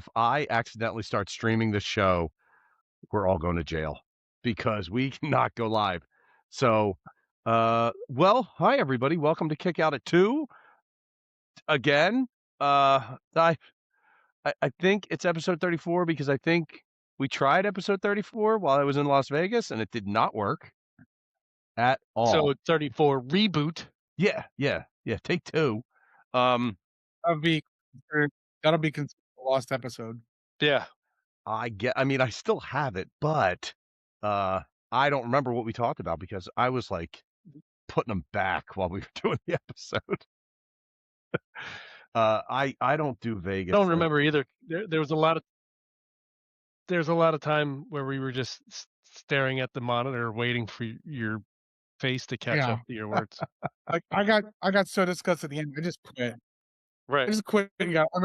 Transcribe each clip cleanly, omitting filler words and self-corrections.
if I accidentally start streaming this show, we're all going to jail because we cannot go live. So, well, hi everybody. Welcome to Kick Out at 2 again. I think it's episode 34 because I think we tried episode 34 while I was in Las Vegas and it did not work at all. So 34 reboot. Yeah. Take 2. Um, That'll be considered a lost episode. Yeah. I mean, I still have it, but I don't remember what we talked about because I was like putting them back while we were doing the episode. I don't do Vegas. I don't remember either. There was a lot of time where we were just staring at the monitor, waiting for your face to catch up to your words. I got so disgusted at the end. I just quit. Right. I just quit. And got. I'm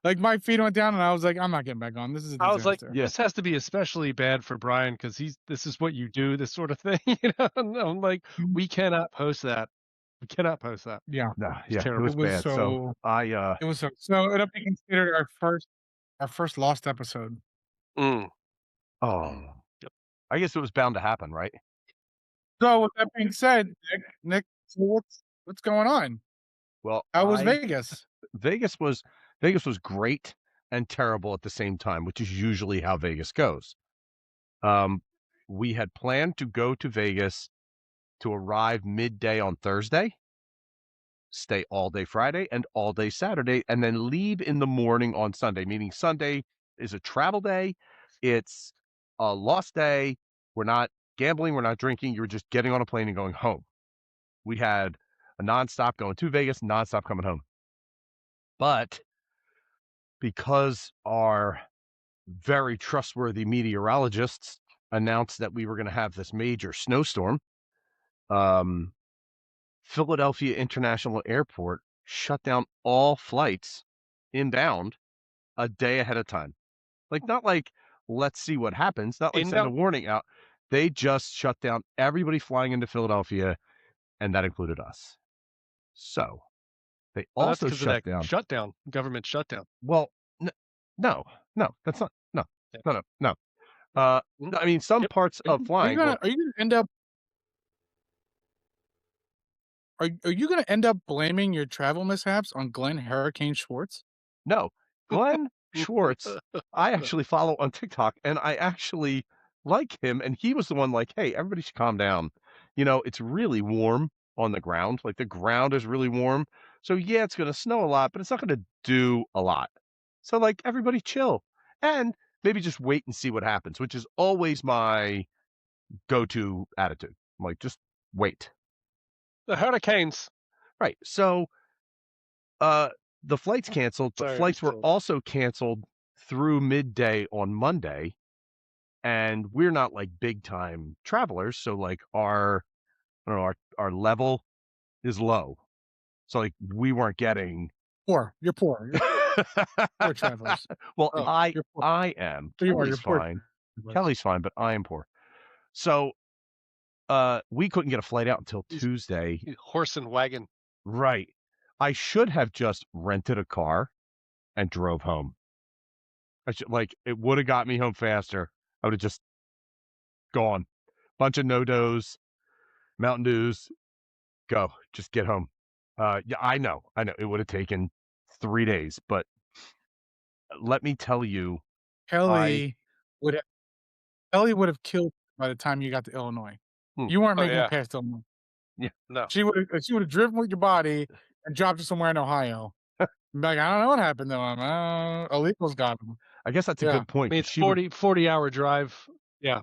like my feet went down, and I was like, I'm not getting back on. This is a disaster. I was like, this has to be especially bad for Brian because this is what you do, this sort of thing. And I'm like, we cannot post that. We cannot post that. Yeah. No, It's yeah, terrible. it was bad. So it was so it'll be considered our first lost episode. Mm. Oh, Yep. I guess it was bound to happen, right? So with that being said, Nick, so what's going on? Well, How was Vegas? Vegas was great and terrible at the same time, which is usually how Vegas goes. We had planned to go to Vegas to arrive midday on Thursday, stay all day Friday and all day Saturday, and then leave in the morning on Sunday, meaning Sunday is a travel day. It's a lost day. We're not gambling. We're not drinking. You're just getting on a plane and going home. We had a nonstop going to Vegas, nonstop coming home. But because our very trustworthy meteorologists announced that we were going to have this major snowstorm, Philadelphia International Airport shut down all flights inbound a day ahead of time. Like, not like, let's see what happens, not like send a warning out. They just shut down everybody flying into Philadelphia, and that included us. So they also shut down. Government shutdown. Well, no, that's not, no. I mean, some parts of flying. Are you gonna end up? Are you going to end up blaming your travel mishaps on Glenn Hurricane Schwartz? No, Glenn Schwartz, I actually follow on TikTok, and I actually like him, and he was the one like, hey, everybody should calm down. You know, it's really warm on the ground. Like, the ground is really warm. So, yeah, it's going to snow a lot, but it's not going to do a lot. So, like, everybody chill. And maybe just wait and see what happens, which is always my go-to attitude. I'm like, just wait. The hurricanes. Right. So, the flights canceled, but flights were also canceled through midday on Monday. And we're not like big time travelers. So like our level is low. So like we weren't getting poor. You're poor. Poor travelers. Well, I am. Kelly's fine. Kelly's fine, but I am poor. So we couldn't get a flight out until Tuesday. Horse and wagon. Right. I should have just rented a car and drove home. It would have got me home faster. I would have just gone. Bunch of no-dos, Mountain Dews, go. Just get home. Yeah, I know. It would have taken 3 days, but let me tell you, Kelly would have killed by the time you got to Illinois. You weren't making it past Illinois. Yeah, no. She would have driven with your body and dropped you somewhere in Ohio. Like, I don't know what happened though. Illegals got him. I guess that's a good point. I mean, it's 40-hour drive. Yeah.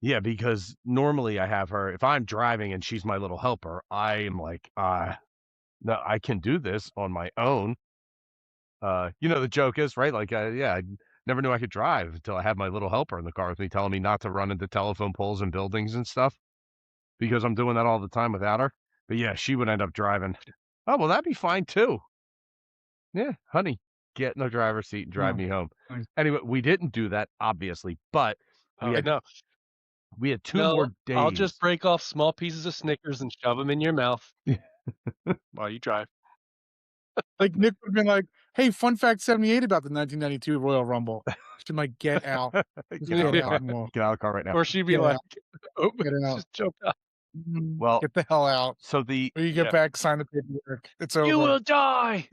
Yeah, because normally I have her, if I'm driving and she's my little helper, I am like, no, I can do this on my own. You know, the joke is, right? Like, I never knew I could drive until I had my little helper in the car with me telling me not to run into telephone poles and buildings and stuff because I'm doing that all the time without her. But yeah, she would end up driving. Oh, well, that'd be fine too. Yeah, honey, get in the driver's seat and drive me home. Nice. Anyway, we didn't do that, obviously, but we had 2 more days. I'll just break off small pieces of Snickers and shove them in your mouth while you drive. Like Nick would have been like, hey, fun fact 78 about the 1992 Royal Rumble. She's like, get out. Just Get out of the get car. out. Mo. Get out of the car right now. Or she'd be Get like, out. oh, Get out. just jump out. Well, Get the hell out. so the When you get back, sign the paperwork. It's over. You will die.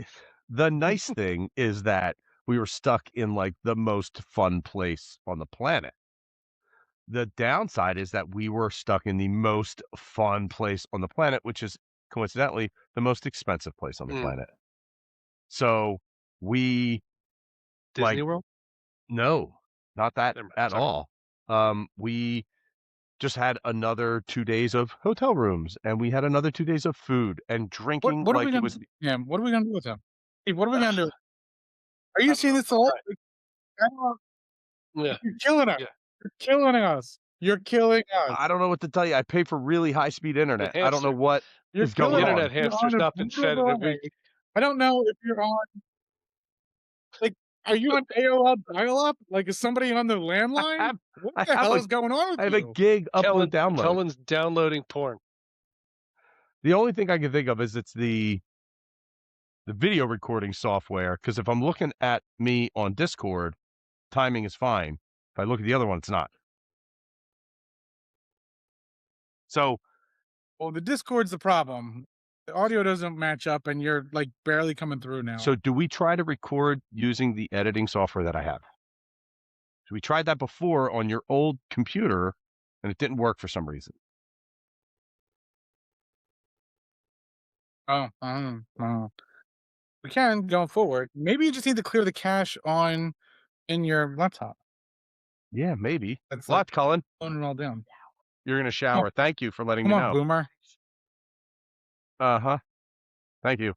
nice thing is that we were stuck in like the most fun place on the planet. The downside is that we were stuck in the most fun place on the planet, which is coincidentally the most expensive place on the planet. So we Disney World? no, not that Never mind, at sorry. all. We just had another 2 days of hotel rooms, and we had another 2 days of food and drinking What are we like it gonna was do? Yeah, what are we gonna do with them? Hey, what are we gonna do? Are I you don't seeing know. this all? Yeah. You're killing us. Yeah. You're killing us. You're killing us. I don't know what to tell you. I pay for really high-speed internet. I don't know hamster. what You're is going killing us. on. Internet You're hamster's on a not been fed in a brutal week. way. I don't know if you're on. Like, are you on AOL dial-up? Like, is somebody on the landline? What I the have hell a- is going on with I have a you? gig upload download. Cullen's downloading porn. The only thing I can think of is it's the video recording software, because if I'm looking at me on Discord, timing is fine. If I look at the other one, it's not. So Well, the Discord's the problem. The audio doesn't match up, and you're like barely coming through now. So do we try to record using the editing software that I have? So we tried that before on your old computer, and it didn't work for some reason. Oh, I don't know. We can going forward. Maybe you just need to clear the cache in your laptop. Yeah, maybe. That's What, like Cullen? slowing it all down. You're going to shower. Thank you for letting Come me on, know. Boomer. Uh-huh. Thank you.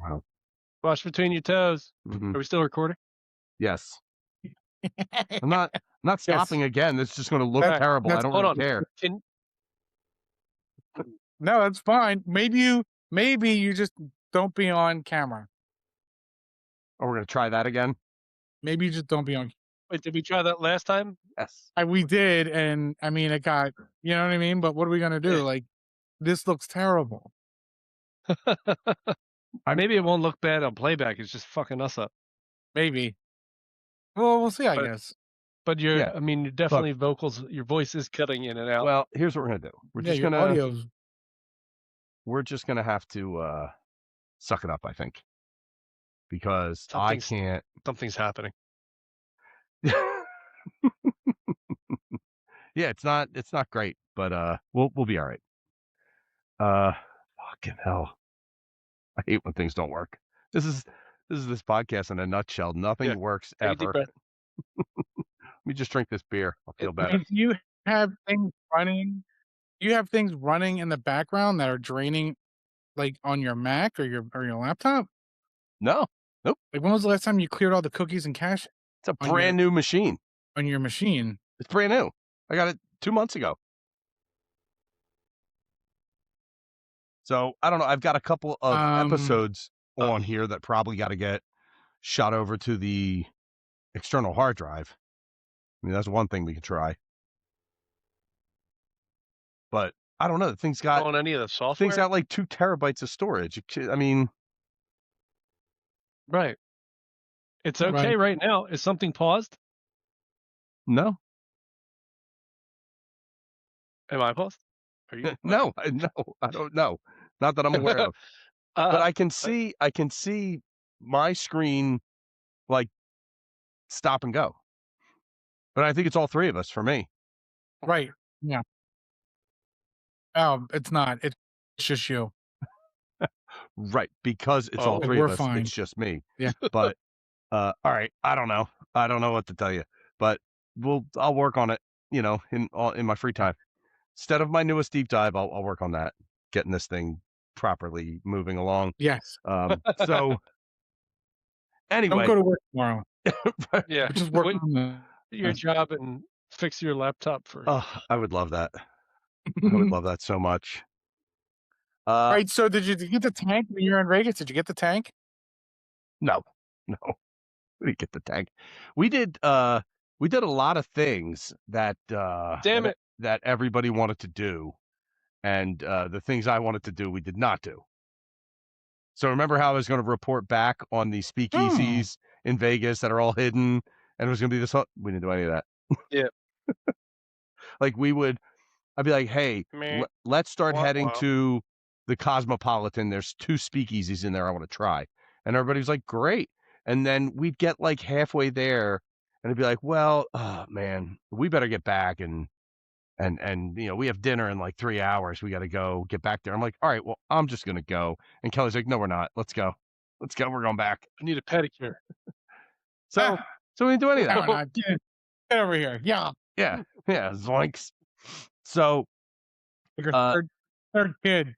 Wow. Wash between your toes. Mhm. Are we still recording? Yes. I'm not stopping again. This is just going to look That- terrible. I that's- don't Hold really on. care. No, that's fine. Maybe you just don't be on camera. Oh, we're going to try that again? Maybe you just don't be on. Wait, did we try that last time? Yes. We did, and I mean, it got. You know what I mean? But what are we gonna do? Yeah. Like, this looks terrible. Maybe it won't look bad on playback. It's just fucking us up. Maybe. Well, we'll see. I But- guess. But you're, Yeah. I mean, you're definitely vocals. Your voice is cutting in and out. Well, here's what we're going to do. Your audio's. We're just going to have to suck it up, I think. Because Something's- I can't. Something's happening. Yeah, it's not great, but we'll be all right. Fucking hell. I hate when things don't work. This is this podcast in a nutshell. Nothing Yeah. works Take a deep ever. breath. Let me just drink this beer. I'll feel I better. mean, do you have things running? You have things running in the background that are draining, like on your Mac or your laptop. No, Like, when was the last time you cleared all the cookies and cache it's a On brand new machine. on your machine? It's brand new. I got it 2 months ago. So I don't know. I've got a couple of episodes on here that probably got to get shot over to the external hard drive. I mean, that's one thing we could try. But I don't know. The thing's got On any of the software? thing's got like 2 terabytes of storage. I mean, Right. It's okay right now. Is something paused? no, Am I paused? Are you? no, I don't know. Not that I'm aware of. But I can see my screen like stop and go. But I think it's all 3 of us for me. Right. Yeah. Oh, it's not. It's just you. Right, because it's Oh, all 3 we're of us. fine. It's just me. Yeah. But all right, I don't know. I don't know what to tell you. But I'll work on it, in my free time. Instead of my newest deep dive, I'll work on that, getting this thing properly moving along. Yes. So anyway, Don't go to work tomorrow. Yeah. Just work Quit on the. your job and fix your laptop for. oh, I would love that. I would love that so much. Right. So, did you get the tank when you were in Vegas? Did you get the tank? No. We didn't get the tank. We did a lot of things that Damn it. that everybody wanted to do, and the things I wanted to do we did not do. So remember how I was going to report back on the speakeasies in Vegas that are all hidden, and it was going to be this. We didn't do any of that. Yeah. Like I'd be like, hey, Meh. let's start Wah, heading wah. to the Cosmopolitan. There's 2 speakeasies in there I want to try. And everybody's like, great. And then we'd get like halfway there and it'd be like, well, oh man, we better get back and we have dinner in like 3 hours. We got to go get back there. I'm like, all right, well, I'm just going to go. And Kelly's like, no, we're not. Let's go. Let's go. We're going back. I need a pedicure. So we didn't do any of that. No, not get over here. Yeah. Yeah. Zoinks. So Like your third kid.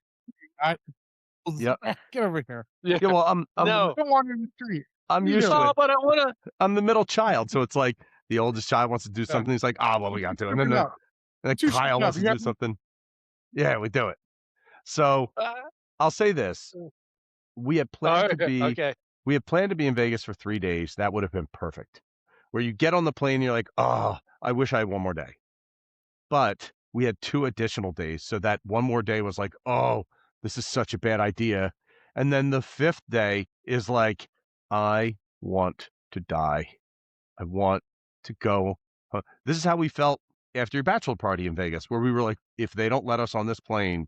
Yep. Get over here. Yeah. yeah, well, I'm No. Don't wander in the street. I'm You used do to Oh, it. but I want to. I'm the middle child, so it's like the oldest child wants to do something. He's like, well, we got to. And then Two Kyle shut wants up. to You do have- something. Yeah, we do it. So I'll say this: we had planned to be Okay. we had planned to be in Vegas for 3 days. That would have been perfect. Where you get on the plane, you're like, oh, I wish I had one more day. But we had 2 additional days, so that one more day was like, oh, this is such a bad idea. And then the 5th day is like, I want to die. I want to go. This is how we felt after your bachelor party in Vegas, where we were like, if they don't let us on this plane,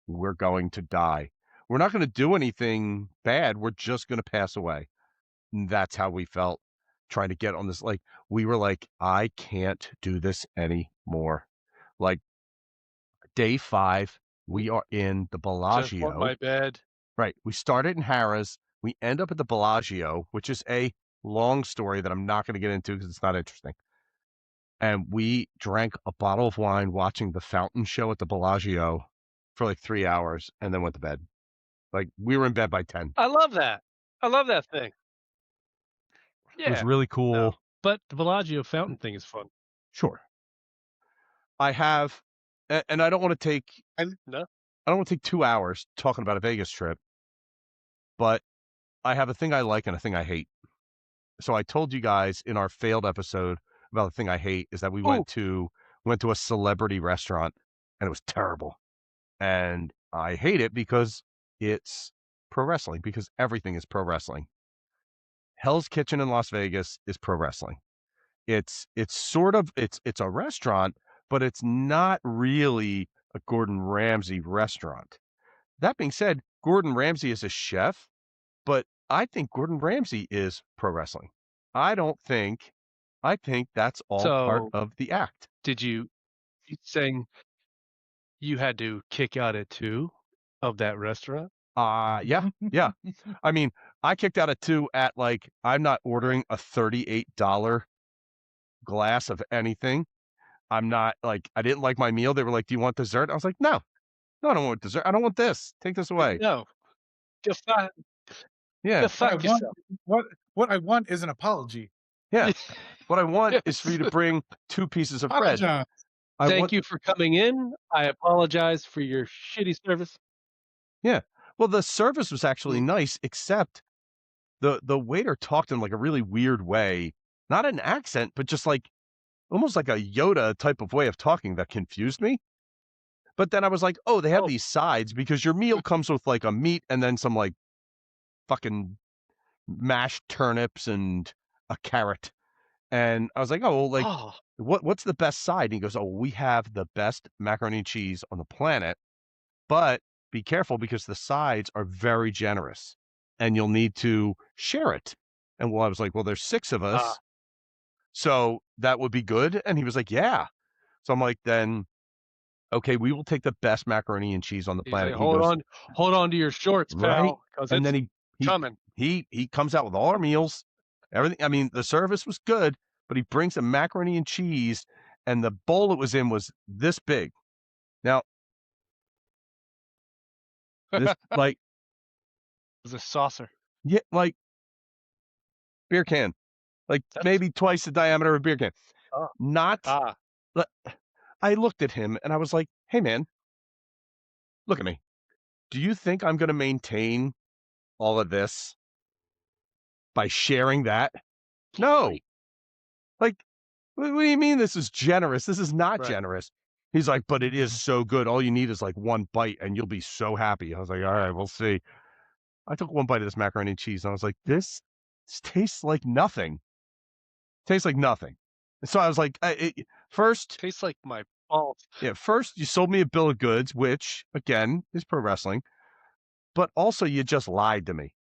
we're going to die. We're not going to do anything bad. We're just going to pass away. And that's how we felt trying to get on this. Like, we were like, I can't do this anymore. Like, day 5, we are in the Just Bellagio. on my bed. Right. We started in Harrah's. We end up at the Bellagio, which is a long story that I'm not going to get into because it's not interesting. And we drank a bottle of wine watching the fountain show at the Bellagio for like 3 hours and then went to bed. Like, we were in bed by 10. I love that. I love that thing. It was Yeah. really cool. No. But the Bellagio fountain thing is fun. Sure. I have, and I don't want to take, No. I don't want to take 2 hours talking about a Vegas trip, but I have a thing I like and a thing I hate. So I told you guys in our failed episode about the thing I hate is that we went to a celebrity restaurant and it was terrible. And I hate it because it's pro wrestling, because everything is pro wrestling. Hell's Kitchen in Las Vegas is pro wrestling. It's sort of, it's a restaurant, but it's not really a Gordon Ramsay restaurant. That being said, Gordon Ramsay is a chef, but I think Gordon Ramsay is pro wrestling. I think that's all part So- of the act. Did you saying you had to kick out at 2 of that restaurant? Yeah. I mean, I kicked out at 2 at like, I'm not ordering a $38 glass of anything. I'm not like, I didn't like my meal. They were like, do you want dessert? I was like, no, I don't want dessert. I don't want this. Take this away. No. Go fuck, Yeah. go fuck yourself. What I want is an apology. Yeah. What I want Yes. is for you to bring 2 pieces of bread. Apologize. Thank you for coming in. I apologize for your shitty service. Well, the service was actually nice, except the waiter talked in like a really weird way, not an accent, but just like almost like a Yoda type of way of talking that confused me. But then I was like, oh, they have Oh. these sides because your meal comes with like a meat and then some like fucking mashed turnips and a carrot. And I was like, oh, well, like, Oh, what's the best side? And he goes, oh, we have the best macaroni and cheese on the planet, but be careful because the sides are very generous and you'll need to share it. And well, I was like, well, there's 6 of us. So that would be good. And he was like, yeah. So I'm like, then, okay, we will take the best macaroni and cheese on the he's planet. like, He goes, hold on to your shorts, Right. pal. Because and it's then he coming. he comes out with all our meals, everything. I mean, the service was good, but he brings a macaroni and cheese, and the bowl it was in was this big. Now, this like It was a saucer. yeah, like beer can, like That's- maybe twice the diameter of a beer can. Oh. Not. Ah, I looked at him and I was like, "Hey, man, look at me. Do you think I'm going to maintain all of this by sharing that? No. Right. Like, what do you mean this is generous? This is not Right. generous." He's like, "But it is so good. All you need is like one bite and you'll be so happy." I was like, "All right, we'll see." I took one bite of this macaroni and cheese, and I was like, this tastes like nothing. Tastes like nothing. And so I was like, first, Tastes like my balls. yeah, first you sold me a bill of goods, which again is pro wrestling, but also you just lied to me.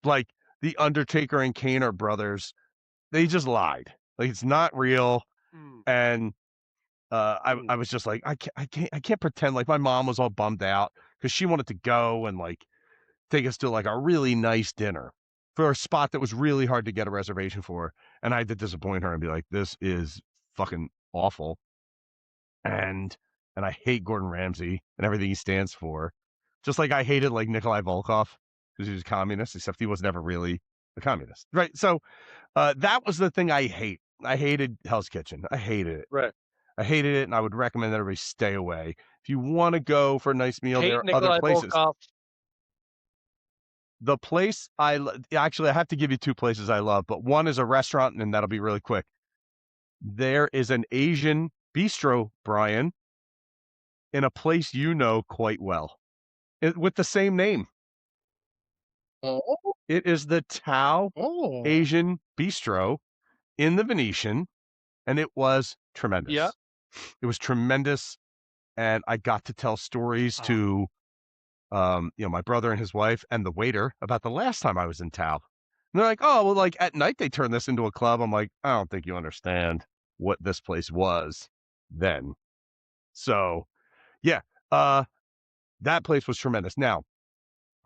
Like the Undertaker and Kane are brothers. They just lied. Like it's not real. Mm. And I was just like, I can't pretend. Like my mom was all bummed out because she wanted to go and like take us to like a really nice dinner for a spot that was really hard to get a reservation for. And I had to disappoint her and be like, this is fucking awful. And I hate Gordon Ramsay and everything he stands for. Just like I hated like Nikolai Volkov because he was a communist, except he was never really a communist. Right. So that was the thing I hate. I hated Hell's Kitchen. I hated it. Right. I hated it, and I would recommend that everybody stay away. If you want to go for a nice meal, there Hate are Nikolai other places. Volkov. The place actually, I have to give you two places I love, but one is a restaurant, and that'll be really quick. There is an Asian bistro, Brian, in a place you know quite well, with the same name. Oh, It is the Tao oh. Asian Bistro in the Venetian, and it was tremendous. Yeah. It was tremendous, and I got to tell stories to my brother and his wife and the waiter about the last time I was in Tao. And they're like, oh, well, like at night they turn this into a club. I'm like, I don't think you understand what this place was then. So yeah, that place was tremendous. Now,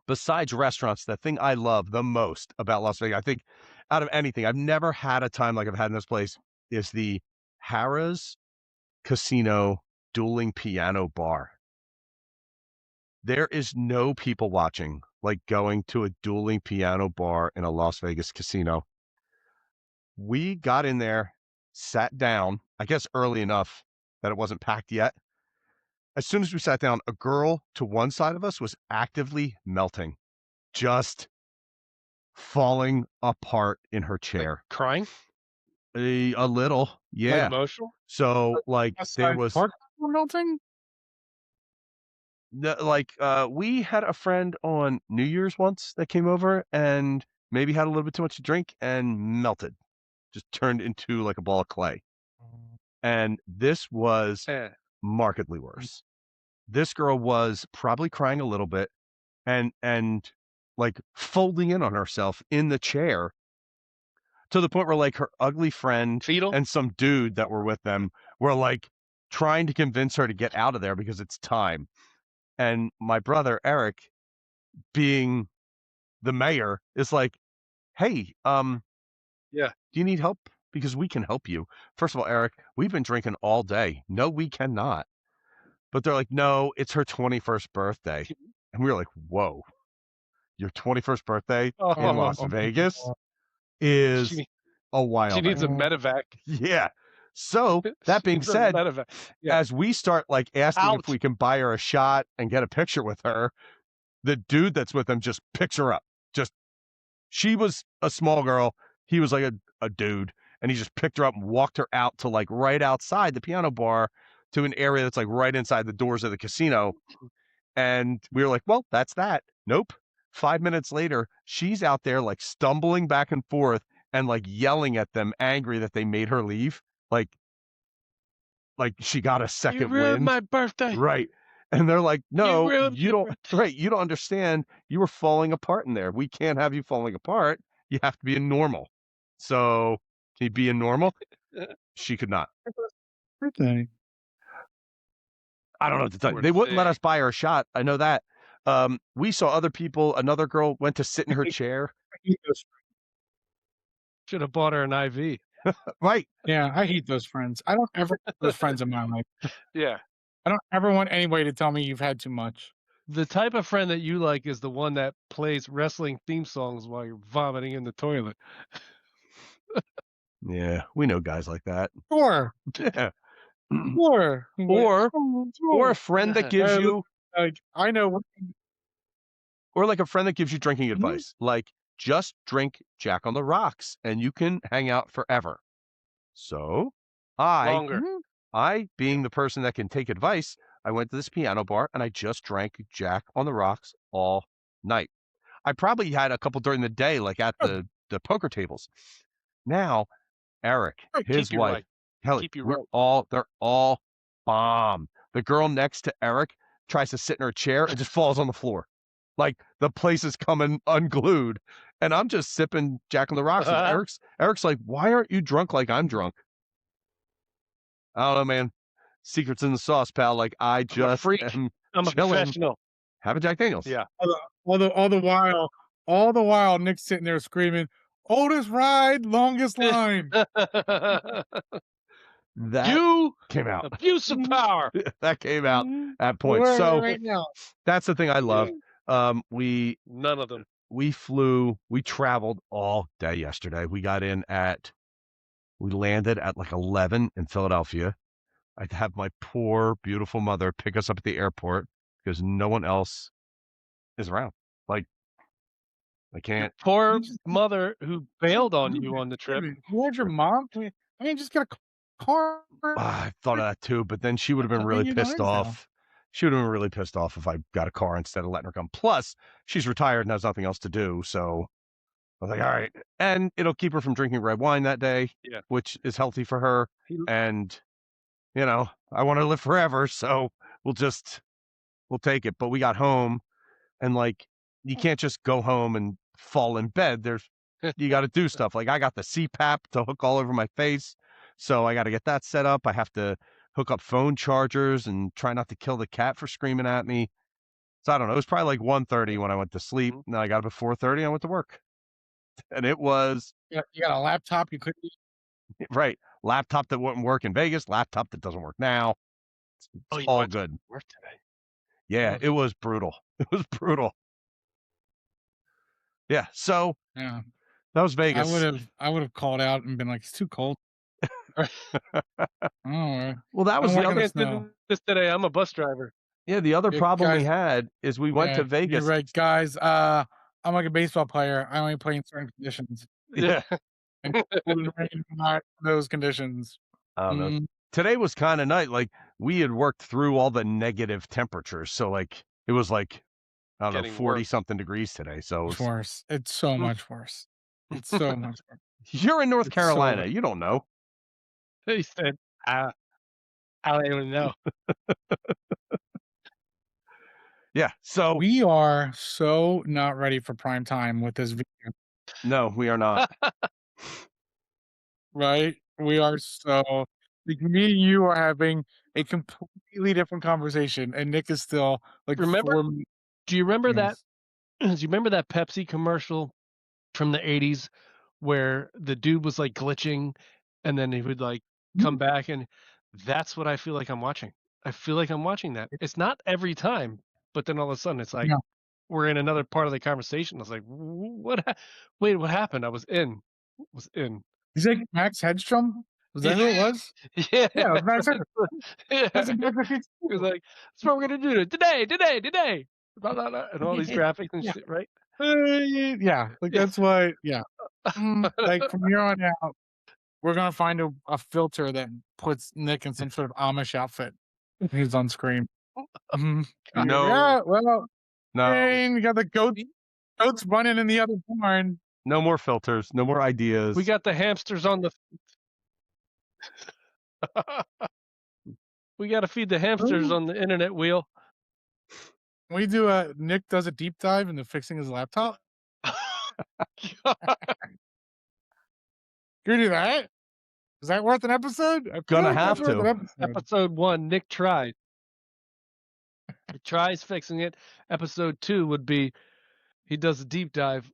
besides restaurants, the thing I love the most about Las Vegas, I think out of anything, I've never had a time like I've had in this place, is the Harrah's Casino Dueling Piano Bar. There is no people watching like going to a dueling piano bar in a Las Vegas casino. We got in there, sat down, I guess early enough that it wasn't packed yet. As soon as we sat down, a girl to one side of us was actively melting, just falling apart in her chair. Crying? A little, Like yeah. emotional? So like there Aside was part melting? we had a friend on New Year's once that came over and maybe had a little bit too much to drink and melted, just turned into like a ball of clay. And this was Eh. markedly worse. This girl was probably crying a little bit and like folding in on herself in the chair to the point where like her ugly friend Fetal? and some dude that were with them were like trying to convince her to get out of there because it's time. And my brother Eric, being the mayor, is like, hey, Yeah. do you need help? Because we can help you. First of all, Eric, we've been drinking all day. No, we cannot. But they're like, no, it's her 21st birthday. And we were like, whoa, your 21st birthday in Las Vegas is She a while. She needs a medevac. Yeah. So that being She's a said, medevac. Yeah. as we start like asking Out. if we can buy her a shot and get a picture with her, the dude that's with them just picks her up. She was a small girl. He was like a dude, and he just picked her up and walked her out to like right outside the piano bar to an area that's like right inside the doors of the casino. And we were like, well, that's that. Nope. 5 minutes later, she's out there like stumbling back and forth and like yelling at them, angry that they made her leave. Like she got a You second ruined wind. my birthday. Right. And they're like, no, ruined you my don't, birthday. right. You don't understand. You were falling apart in there. We can't have you falling apart. You have to be a normal. So can you be a normal? She could not. Birthday. I don't know what to tell you. Poor They wouldn't let thing. us buy her a shot. I know that. We saw other people. Another girl went to sit in her chair. I hate those. Should have bought her an IV. Right. Yeah, I hate those friends. I don't ever want those friends in my life. Yeah. I don't ever want anybody to tell me you've had too much. The type of friend that you like is the one that plays wrestling theme songs while you're vomiting in the toilet. Yeah. We know guys like that. Sure, Yeah. sure. Or a friend that gives Yeah, you, like I know what or like a friend that gives you drinking Mhm. advice. Like, just drink Jack on the Rocks and you can hang out forever. So Longer. I, being the person that can take advice, I went to this piano bar and I just drank Jack on the Rocks all night. I probably had a couple during the day, like at the poker tables. Now, Eric, Keep his you wife, right. Kelly, Keep you right. they're all bomb. The girl next to Eric tries to sit in her chair and just falls on the floor. Like the place is coming unglued. And I'm just sipping Jack on the Rocks. And Eric's like, why aren't you drunk like I'm drunk? I don't know, man. Secrets in the sauce, pal. Like I just freak. am I'm a chilling. professional. Have a Jack Daniels. Yeah. All the while, Nick's sitting there screaming, "Oldest ride, longest line." That You came out. abuse of power. That came out at point. We're So right now. that's the thing I love. We None of them. we traveled all day yesterday. We landed at like 11 in Philadelphia. I'd have my poor, beautiful mother pick us up at the airport because no one else is around. Like, I can't. Poor mother who bailed on you on the trip. You had your mom? I mean, just get a car. I thought of that too, but then she would have been really pissed off. She would have been really pissed off if I got a car instead of letting her come. Plus, she's retired and has nothing else to do. So I was like, all right. And it'll keep her from drinking red wine that day, which is healthy for her. And, you know, I want her to live forever. So we'll take it. But we got home and like, you can't just go home and fall in bed. You got to do stuff. Like I got the CPAP to hook all over my face. So I got to get that set up. I have to hook up phone chargers and try not to kill the cat for screaming at me. So I don't know. It was probably like 1:30 when I went to sleep. Then I got up at 4:30. I went to work. And it was. You got a laptop you couldn't use? Right. Laptop that wouldn't work in Vegas. Laptop that doesn't work now. It's all good. Work today. Yeah, it was brutal. It was brutal. Yeah. So yeah, that was Vegas. I would have called out and been like, "It's too cold." Well, that was the other this today. I'm a bus driver. Yeah, the other problem we had is we went to Vegas. You're right, guys. I'm like a baseball player. I only play in certain conditions. Yeah. Not those conditions. Today was kind of nice. Like we had worked through all the negative temperatures. So like it was like, I don't know, 40 something degrees today. So it's worse. It's so much worse. It's so much worse. You're in North Carolina. You don't know. He said, I don't even know. Yeah. So we are so not ready for prime time with this video. No, we are not. Right? We are so like me and you are having a completely different conversation, and Nick is still like. Do you remember that? Do you remember that Pepsi commercial from the 80s where the dude was like glitching, and then he would like come back, and that's what I feel like I'm watching. I feel like I'm watching that. It's not every time, but then all of a sudden it's like we're in another part of the conversation. I was like, wait, what happened? I was in. He's like Max Hedstrom? Was that who it was? Yeah. Yeah, it was Max Hedstrom. Yeah. He was like, that's what we're going to do today. Blah, blah, blah, and all these graphics and shit, right? Yeah, like that's what, like from here on out, we're going to find a filter that puts Nick in some sort of Amish outfit. He's on screen. No. Yeah, well, no. We got the goats running in the other barn. No more filters. No more ideas. We got the hamsters on the. We got to feed the hamsters on the internet wheel. We do Nick does a deep dive into fixing his laptop. Can you do that? Is that worth an episode? Gonna have to. Episode 1, Nick tries. He tries fixing it. Episode 2 would be he does a deep dive.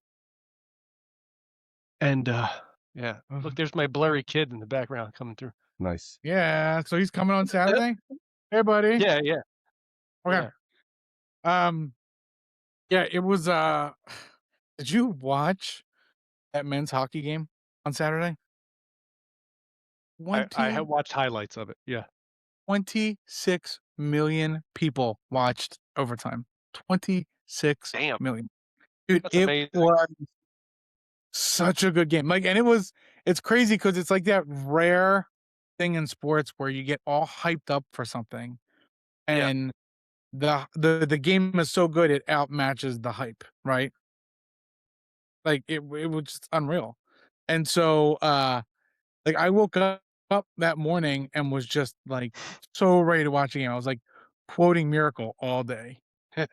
And look, there's my blurry kid in the background coming through. Nice. Yeah, so he's coming on Saturday. Hey, buddy. Yeah. Okay. Yeah, it was. Did you watch that men's hockey game on Saturday? I have watched highlights of it. Yeah. 26 million people watched overtime. 26 million. Dude, that's it amazing. was such a good game. Like, and it's crazy because it's like that rare thing in sports where you get all hyped up for something, and the game is so good it outmatches the hype, right? Like it was just unreal. And so like I woke up that morning and was just like so ready to watch a game. I was like quoting Miracle all day.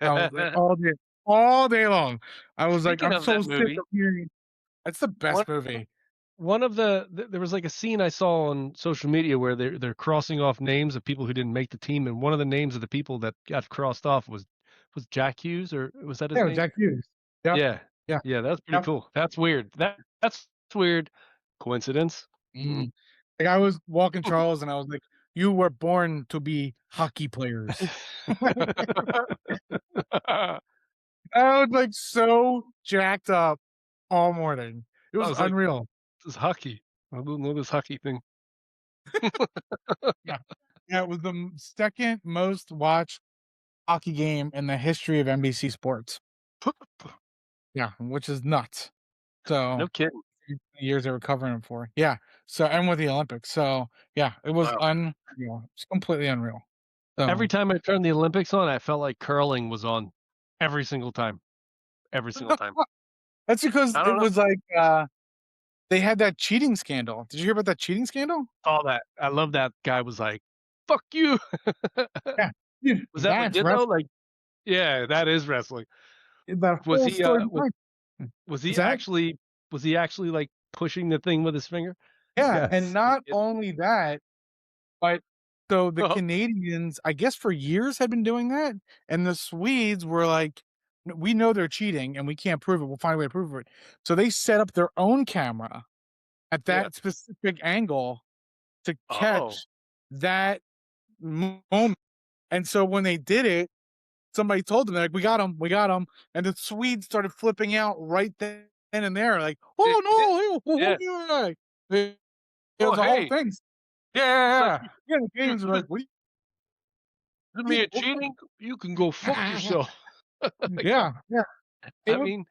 I was like all day long. I was like, Speaking I'm of so that sick movie, of hearing. It's the best movie. one of there was like a scene I saw on social media where they're crossing off names of people who didn't make the team, and one of the names of the people that got crossed off was Jack Hughes, or was that his Yeah, name? Jack Hughes. Yep. Yeah, Yeah. yeah, that's pretty Yep. cool. That's weird. That's weird. Coincidence? Mm. Like I was walking Charles and I was like, you were born to be hockey players. I was like so jacked up all morning. It I was was like, unreal. this is hockey. I don't know this hockey thing. Yeah. Yeah, it was the second most watched hockey game in the history of NBC Sports. Yeah, which is nuts. So No kidding. years they were covering it for. Yeah. So and with the Olympics. So yeah, it was Wow. unreal. It's completely unreal. So Every time I turned the Olympics on, I felt like curling was on every single time. Every single time. that's because I it don't know. was like they had that cheating scandal. Did you hear about that cheating scandal? All that. I love that guy was like, "Fuck you." Yeah. Dude, Was that that's legit though? Like, yeah, that is wrestling. the Was whole he story was, behind. was What's he that? actually like pushing the thing with his finger? Yeah, and Yes. not only that, but so the Oh, Canadians, I guess for years had been doing that, and the Swedes were like, we know they're cheating and we can't prove it. We'll find a way to prove it." So they set up their own camera at yeah. that specific angle to Oh. catch that moment. And so when they did it, somebody told them, they're like, we got him. And the Swedes started flipping out right then and there, like, oh no, Yeah. it Oh, was a whole hey. thing. It's Yeah. like, Yeah, the Canadians are like, what "Isn't me a cheating? You can go fuck yourself." Like, yeah. It I was mean,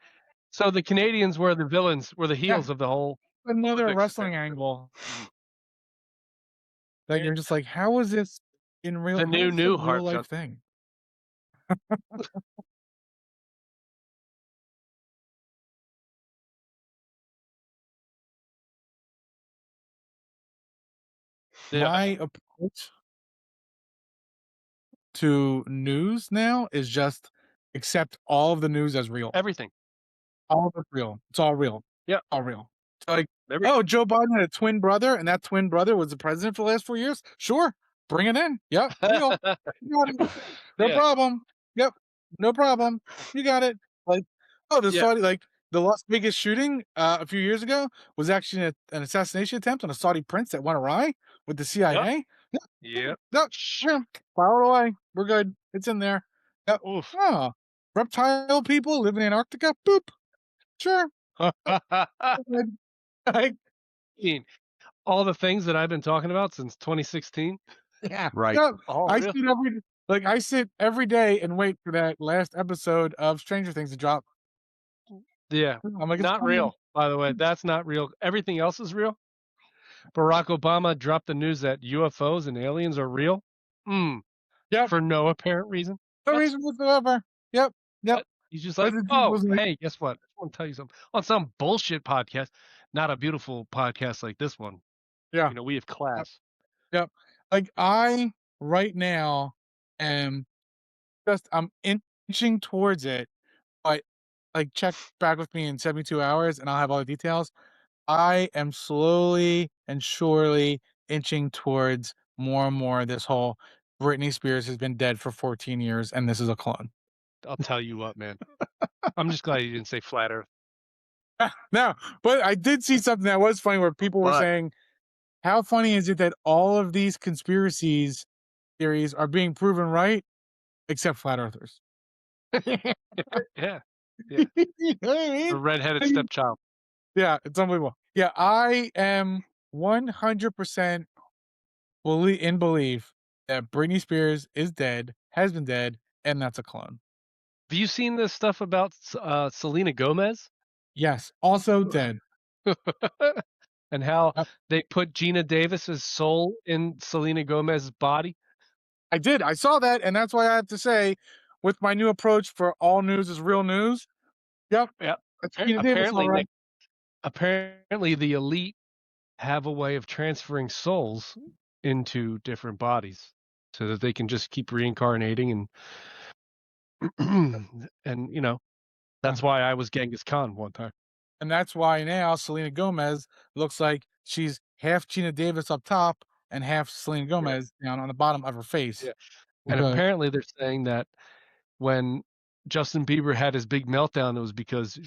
so the Canadians were the villains, were the heels of the whole another Olympics wrestling thing. angle that you're just like, how is this in real? The How new is this a real Hart life jump. thing? Yeah. My approach to news now is just accept all of the news as real. Everything. All of it's real. It's all real. Yeah. All real. So like, Every oh, Joe Biden had a twin brother, and that twin brother was the president for the last 4 years? Sure. Bring it in. Yep. Real. You got it. No Yeah. problem. Yep. No problem. You got it. Like, oh, the Yeah. Saudi, like the Las Vegas shooting a few years ago was actually an assassination attempt on a Saudi prince that went awry with the CIA. Yep. No, sure. File it away. We're good. It's in there. Yep. Oof. Oh, reptile people living in Antarctica. Boop. Sure. I Like, mean, all the things that I've been talking about since 2016. yeah. Right. Yep. All I real. sit every day and wait for that last episode of Stranger Things to drop. Yeah. I'm like, it's Not coming. real, by the way. That's not real. Everything else is real. Barack Obama dropped the news that UFOs and aliens are real. Yep. For no apparent reason. No reason whatsoever. Yep. He's just like, President oh, was like- hey, guess what? I want to tell you something. On some bullshit podcast, not a beautiful podcast like this one. Yeah. You know, we have class. Yep. Like I right now am I'm inching towards it, but like check back with me in 72 hours and I'll have all the details. I am slowly and surely inching towards more and more this whole Britney Spears has been dead for 14 years and this is a clone. I'll tell you what, man. I'm just glad you didn't say flat Earth. No, but I did see something that was funny where people were What? saying, how funny is it that all of these conspiracies theories are being proven right except flat earthers? Yeah. You know what I mean? The redheaded stepchild. Yeah, it's unbelievable. Yeah, I am 100% in belief that Britney Spears is dead, has been dead, and that's a clone. Have you seen this stuff about Selena Gomez? Yes, also dead. And how Yep. they put Gina Davis's soul in Selena Gomez's body? I did. I saw that, and that's why I have to say, with my new approach for all news is real news. Yep. Yep. Gina Davis, all right. Apparently, the elite have a way of transferring souls into different bodies so that they can just keep reincarnating and that's why I was Genghis Khan one time. And that's why now Selena Gomez looks like she's half Gina Davis up top and half Selena Gomez down on the bottom of her face. Yeah. And apparently they're saying that when Justin Bieber had his big meltdown, it was because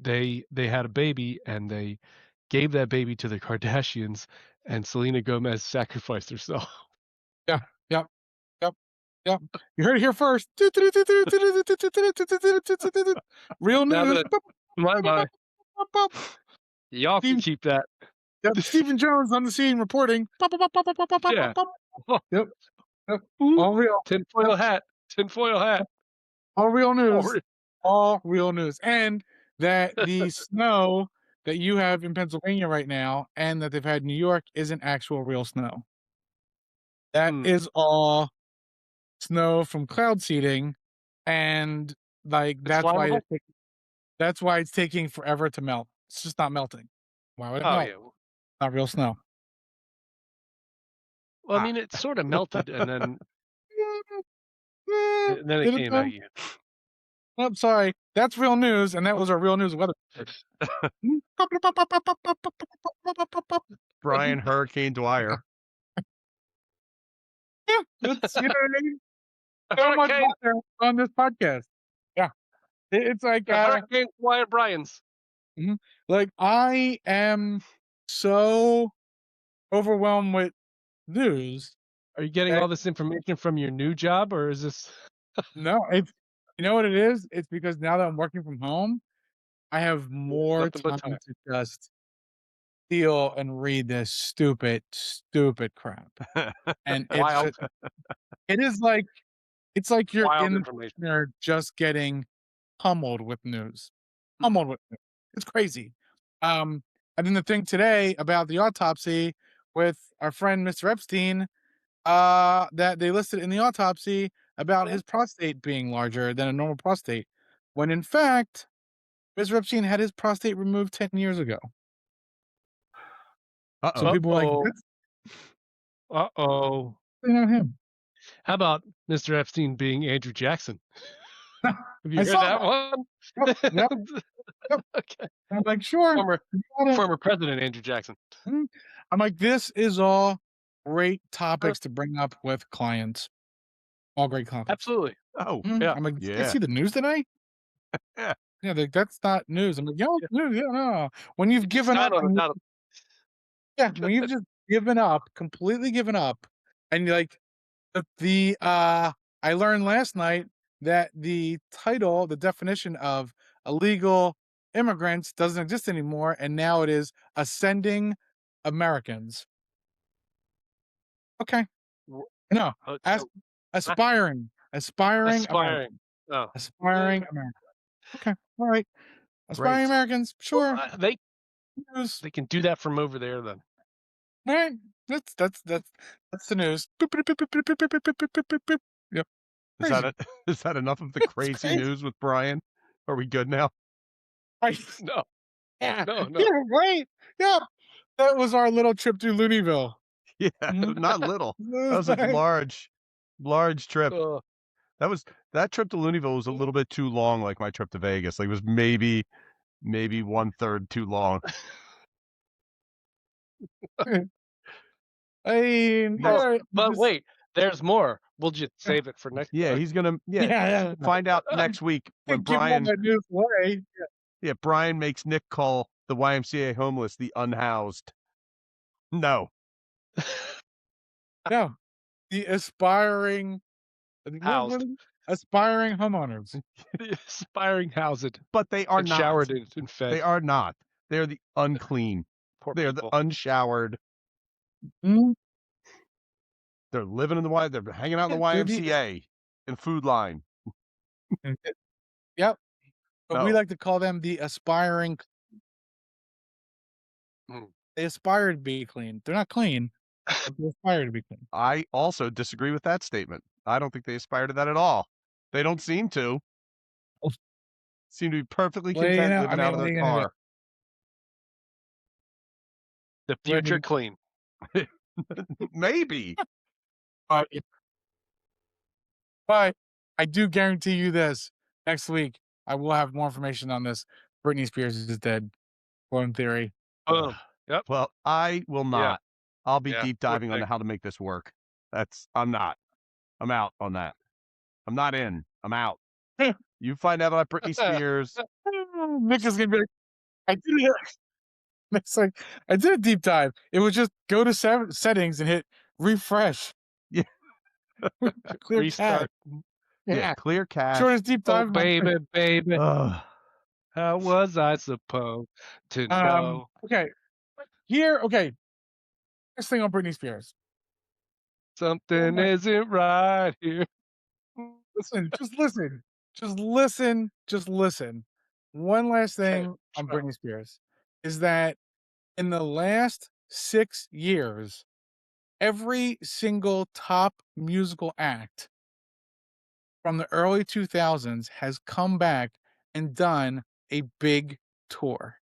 they had a baby and they gave that baby to the Kardashians, and Selena Gomez sacrificed herself. Yeah. Yep. You heard it here first. Real news. My. Y'all can keep that. Yep. Stephen Jones on the scene reporting. Yeah. Yep. All real. Tinfoil hat. All real news. All real news. And that the snow that you have in Pennsylvania right now and that they've had in New York isn't actual real snow. That is all snow from cloud seeding, and like that's why it's taking forever to melt. It's just not melting. Why would it melt? Yeah. Not real snow. Well, I mean, it sort of melted, and then it came out again. I'm sorry. That's real news, and that was our real news weather. Brian Hurricane Dwyer. Yeah, it's, you know what I mean? So much weather on this podcast. Yeah, it's like Hurricane Dwyer Bryans. Like I am so overwhelmed with news. Are you getting all this information from your new job, or is this? No, it's you know what it is? It's because now that I'm working from home, I have more time to just feel and read this stupid crap. And it's like you're in there just getting pummeled with news. It's crazy. And then the thing today about the autopsy with our friend Mr. Epstein, that they listed in the autopsy about his prostate being larger than a normal prostate, when in fact, Mr. Epstein had his prostate removed 10 years ago. So people were like, uh-oh. You know him. How about Mr. Epstein being Andrew Jackson? Have you I heard saw that one? Yep. Okay. I'm like, sure. Former President Andrew Jackson. I'm like, this is all great topics to bring up with clients. All great topics. Absolutely. Oh, yeah. I'm like, did you see the news today? Yeah. Yeah, like, that's not news. I'm like, no. When you've given up, when you've just completely given up, and you're like, I learned last night that the title, the definition of illegal immigrants doesn't exist anymore, and now it is ascending Americans. Okay. No, aspiring. Americans. Oh. Aspiring Americans. Okay. All right. Aspiring Americans. Sure. Well, they can do that from over there then. All right. That's the news. Yep. Is that enough of the crazy news with Brian? Are we good now? No. Yeah. No. Yeah, right. Yeah. That was our little trip to Looneyville. Yeah, not little. That was a large trip. That trip to Looneyville was a little bit too long, like my trip to Vegas. Like it was maybe 1/3 too long. But wait, there's more. We'll just save it for next. Yeah, he's gonna. Yeah. Find out next week when Brian. Yeah, Brian makes Nick call the YMCA homeless the unhoused. No. No, the aspiring homeowners. The aspiring housed. But they are not showered and fed. They are not. They're the unclean. They're the unshowered. They're living in they're hanging out in the YMCA in Food Line. Yep. But we like to call them the aspiring. They aspire to be clean. They're not clean. But they aspire to be clean. I also disagree with that statement. I don't think they aspire to that at all. They don't seem to. seem to be perfectly Well, you content know, I living mean, out of what are their you gonna do? car. The What are future you clean. Maybe. but but I do guarantee you this: next week I will have more information on this. Britney Spears is dead. Well, in theory. Boom. Yep. Well, I will Yeah. not. I'll be Yeah. deep Poor diving on thing. how to make this work. I'm not. I'm out on that. I'm not in. I'm out. You find out about Britney Spears. Nick is gonna be like, I did it. It's like I did a deep dive. It was just go to settings and hit refresh. Yeah. Clear Restart. cache. Yeah, clear cache. Shortest deep Oh, dive. baby, baby. Ugh. How was I supposed to know? Okay. Here, okay. Next thing on Britney Spears. Something my- isn't right here. Listen, just listen. One last thing on Sure. Britney Spears is that in the last 6 years, every single top musical act from the early 2000s has come back and done a big tour.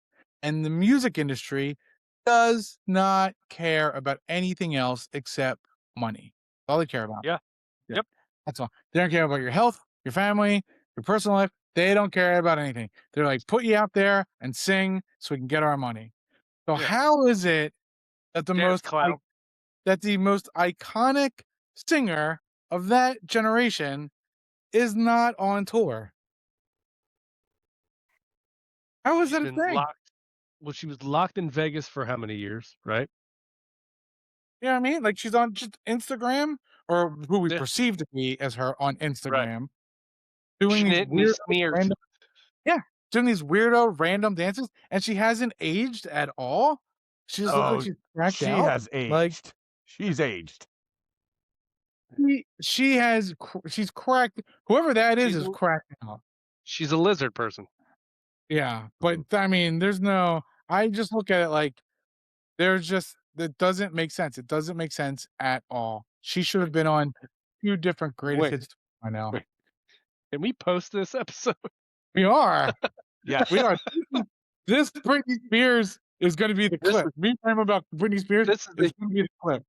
And the music industry does not care about anything else except money. That's all they care about. Yeah. Yep. That's all. They don't care about your health, your family, your personal life. They don't care about anything. They're like, put you out there and sing so we can get our money. So Yeah. how is it that Dance clown. the most iconic singer of that generation is not on tour? How is She's that a been thing? locked. Well, she was locked in Vegas for how many years, right? You know what I mean? Like she's on just Instagram, or who we Yeah. perceive to be as her on Instagram, She doing these knit and weird smeared. random, doing these weirdo random dances, and she hasn't aged at all. She just looks like she's cracked She out. has aged. Like She's aged. she's cracked. Whoever that is She's is a- cracked out. She's a lizard person. Yeah, but I mean, there's no. I just look at it like there's just that doesn't make sense. It doesn't make sense at all. She should have been on 2 different greatest Wait. hits by now. Wait. Can we post this episode? We are. Yes. We are. This Britney Spears is going to be the This clip. Me talking about Britney Spears This is is the going to be the clip.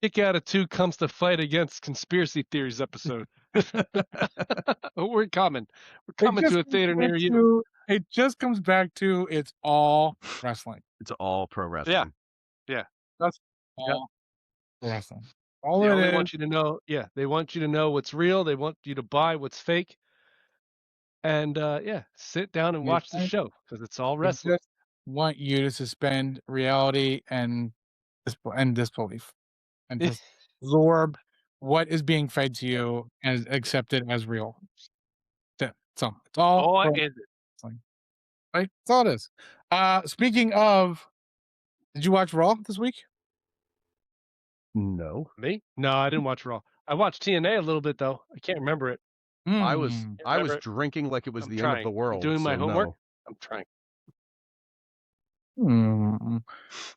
kick out of 2 comes to fight against conspiracy theories episode. We're coming. We're coming to a theater near you. It just comes back to it's all wrestling. It's all pro wrestling. That's all wrestling. All They it only is. want you to know. Yeah, they want you to know what's real. They want you to buy what's fake. And sit down and You watch the think- show because it's all They wrestling. just want you to suspend reality and disbelief, and just absorb what is being fed to you and accept it as real. So it's all Oh, pro is it? wrestling. Right? That's all it is. Speaking of, did you watch Raw this week? No. Me? No, I didn't watch Raw. I watched TNA a little bit though. I can't remember it. I was Remember it. drinking like it was I'm the end of trying. the I'm world. doing my so homework. no. I'm trying.